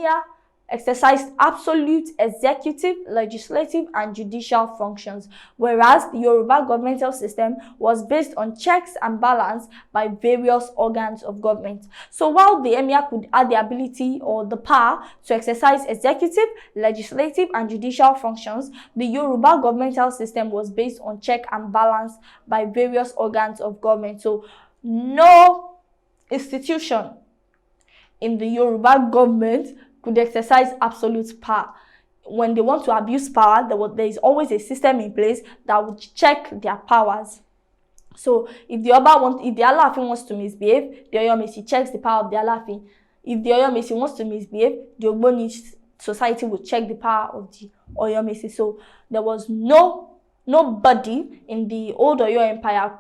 Emir exercised absolute executive, legislative, and judicial functions, whereas the Yoruba governmental system was based on checks and balance by various organs of government. So while the Emir could have the ability or the power to exercise executive, legislative, and judicial functions, the Yoruba governmental system was based on check and balance by various organs of government. So no institution in the Yoruba government could exercise absolute power. When they want to abuse power, there is always a system in place that would check their powers. So if the Alaafin wants to misbehave, the Oyomesi checks the power of the Alaafin. If the Oyomesi wants to misbehave, the Ogboni society will check the power of the Oyomesi. So there was nobody in the old Oyo Empire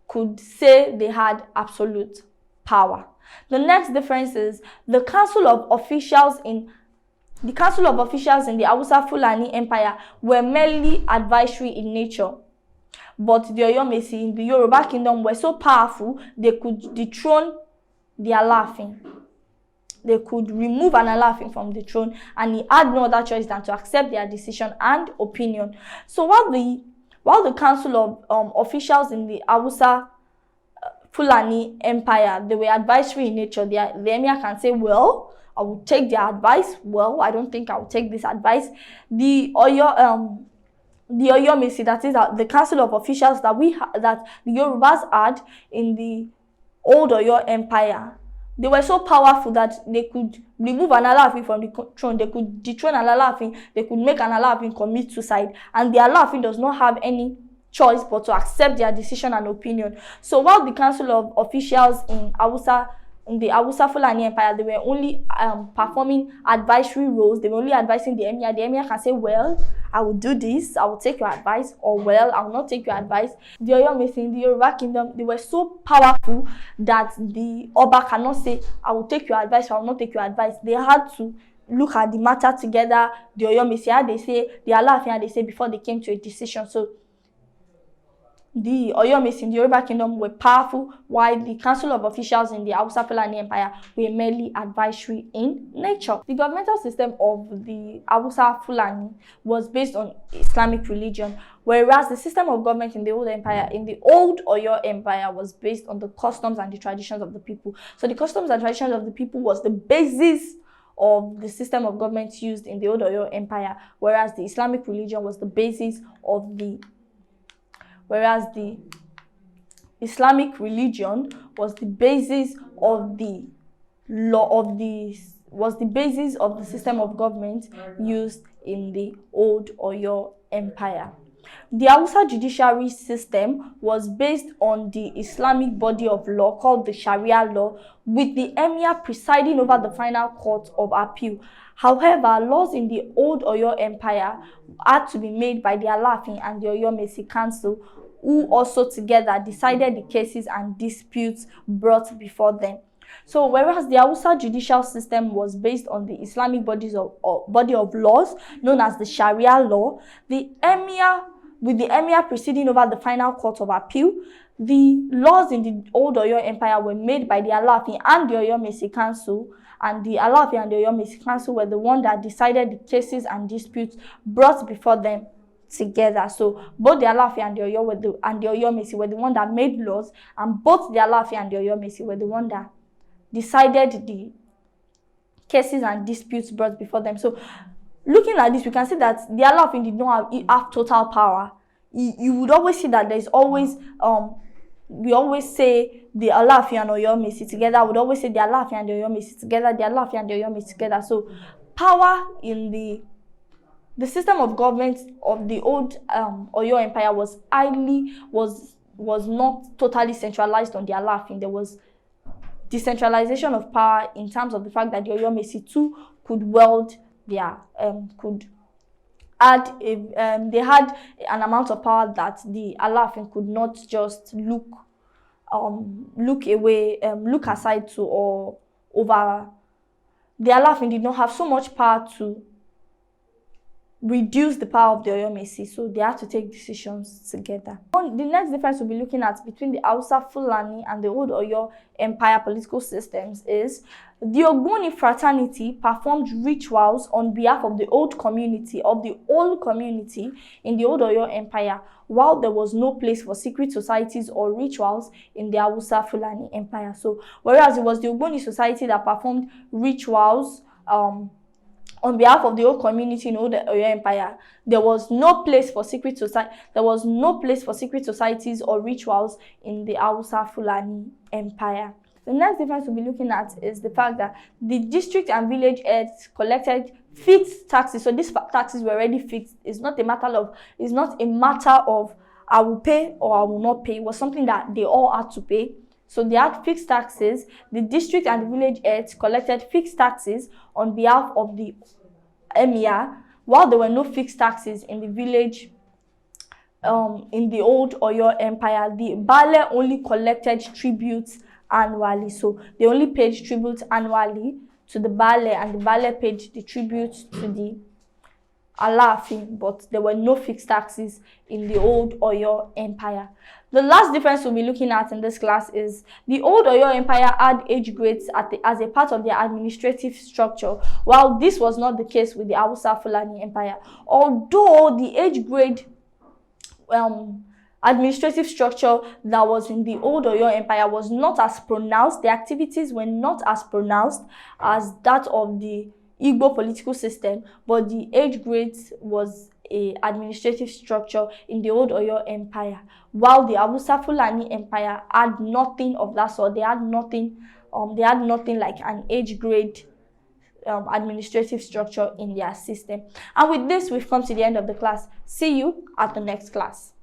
could say they had absolute power. The next difference is the Council of Officials in the Hausa Fulani Empire were merely advisory in nature. But the Oyomesi in the Yoruba kingdom were so powerful, they could dethrone the Alaafin. They could remove an Alaafin from the throne, and he had no other choice than to accept their decision and opinion. So while the Council of Officials in the Hausa Fulani Empire, they were advisory in nature. The Emir can say, well, I will take their advice. Well, I don't think I will take this advice. The Oyomesi, that is the Council of Officials that the Yorubas had in the old Oyo Empire, they were so powerful that they could remove an Alaafin from the throne. They could dethrone an Alaafin. They could make an Alaafin commit suicide, and the Alaafin does not have any choice but to accept their decision and opinion. So while the Council of Officials in the Hausa Fulani Empire, they were only performing advisory roles. They were only advising the Emir. The Emir can say, well, I will do this, I will take your advice, or well, I will not take your advice. The Oyomesi in the Yoruba kingdom, they were so powerful that the Oba cannot say, I will take your advice, I will not take your advice. They had to look at the matter together. The Oyomesi had they say, the Alaafin had they say before they came to a decision. So the Oyomesi in the Yoruba kingdom were powerful, while the Council of Officials in the Hausa Fulani Empire were merely advisory in nature. The governmental system of the Hausa Fulani was based on Islamic religion, whereas the system of government in the old Oyo Empire was based on the customs and the traditions of the people. So the customs and traditions of the people was the basis of the system of government used in the old Oyo Empire, whereas the Islamic religion was the basis of the Islamic religion was the basis of the system of government used in the old Oyo Empire. The Hausa judiciary system was based on the Islamic body of law called the Sharia law, with the Emir presiding over the final court of appeal. However, laws in the old Oyo Empire had to be made by the Alaafin and the Oyomesi Council, who also together decided the cases and disputes brought before them. So whereas the Hausa judicial system was based on the Islamic body of laws known as the Sharia law, with the Emir presiding over the final court of appeal, the laws in the old Oyo Empire were made by the Alaafin and the Oyomesi Council, and the Alaafin and the Oyomesi Council were the one that decided the cases and disputes brought before them together. So both the Alaafin and the Oyomesi were the one that made laws, and both the Alaafin and the Oyomesi were the one that decided the cases and disputes brought before them. So looking at this, we can see that the Alaafin did not have total power. You would always see that there's always we always say the Alaafin and Oyomesi together. Would always say the Alaafin and the Oyomesi together, the Alaafin and the Oyomesi together. So power in the system of government of the old Oyo Empire was not totally centralized on the Alaafin. There was decentralization of power in terms of the fact that the Oyomesi too could wield their they had an amount of power that the Alaafin could not just look aside to or over. The Alaafin did not have so much power to reduce the power of the Oyomesi, so they had to take decisions together. The next difference we'll be looking at between the Hausa Fulani and the old Oyo Empire political systems is the Ogboni fraternity performed rituals on behalf of the old community, in the old Oyo Empire, while there was no place for secret societies or rituals in the Hausa Fulani Empire. So, whereas it was the Ogboni society that performed rituals on behalf of the whole community in the Oyo Empire, there was no place for secret societies or rituals in the Hausa Fulani Empire. The next difference we'll be looking at is the fact that the district and village heads collected fixed taxes. So these taxes were already fixed. It's not a matter of I will pay or I will not pay. It was something that they all had to pay. So they had fixed taxes. The district and the village heads collected fixed taxes on behalf of the emir, while there were no fixed taxes in the village. In the old Oyo Empire, the Bale only collected tributes annually. So they only paid tribute annually to the Bale, and the Bale paid the tribute to the Alaafin, but there were no fixed taxes in the old Oyo Empire. The last difference we'll be looking at in this class is the old Oyo Empire had age grades as a part of their administrative structure, while this was not the case with the Hausa Fulani Empire. Although the age grade administrative structure that was in the old Oyo Empire was not as pronounced, the activities were not as pronounced as that of the Igbo political system, but the age grades was a administrative structure in the old Oyo Empire, while the Hausa Fulani Empire had nothing of that sort. They had nothing like an age grade administrative structure in their system. And with this, we've come to the end of the class. See you at the next class.